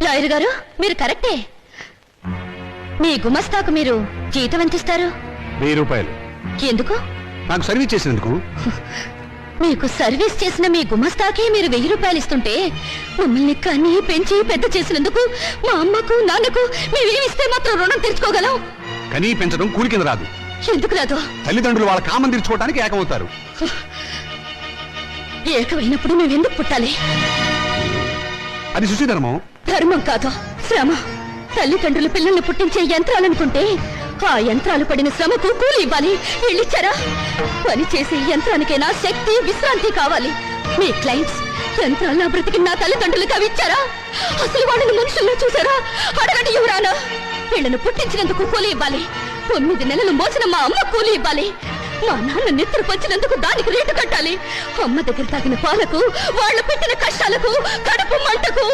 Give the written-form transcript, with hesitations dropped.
Lawyer గారు మీరు కరెక్టే. మీ గుమస్తాకు మీరు జీతం ఎంత ఇస్తారు? 1000 రూపాయలు. ఎందుకు? నాకు సర్వీస్ చేసినందుకు. మీకు సర్వీస్ చేసిన మీ గుమస్తాకే మీరు 1000 రూపాయలు ఇస్తుంటే మమ్మల్ని కన్ని పెంచి పెద్ద చేసినందుకు మా అమ్మకు నాన్నకు మేమేమిస్తే మాత్రం రుణం తీర్చుకోగలం? కనీ పెంచడం కూలి కింద రాదు. ఎందుకు రాదు? తల్లిదండ్రులు వాళ్ళ కామం తీర్చుకోవడానికి ఏకమవుతారు. ఏకమైనప్పుడు మేమెందుకు పుట్టాలి? అది శుచిధర్మం. ధర్మం కాదు, శ్రమ. తల్లిదండ్రులు పిల్లల్ని పుట్టించే యంత్రాలనుకుంటే ఆ యంత్రాలు పడిన శ్రమకు కూలి ఇవ్వాలి. వీళ్ళిచ్చారా? పని చేసే యంత్రానికైనా శక్తి విశ్రాంతి కావాలి. మీ క్లయింట్స్ యంత్రాలను బ్రతికి నా తల్లిదండ్రులకు అవి ఇచ్చారా? అసలు వాళ్ళని మనుషుల్లో చూసారా? అడగండి యువరానా. వీళ్ళను పుట్టించినందుకు కూలి ఇవ్వాలి. 9 నెలలు మోసిన మా అమ్మ కూలి ఇవ్వాలి. మా నాన్న నిద్ర పంచినందుకు దానికి రేటు కట్టాలి. అమ్మ దగ్గర తాగిన పాలకు, వాళ్ళు పెట్టిన కష్టాలకు, కడుపు మంటకు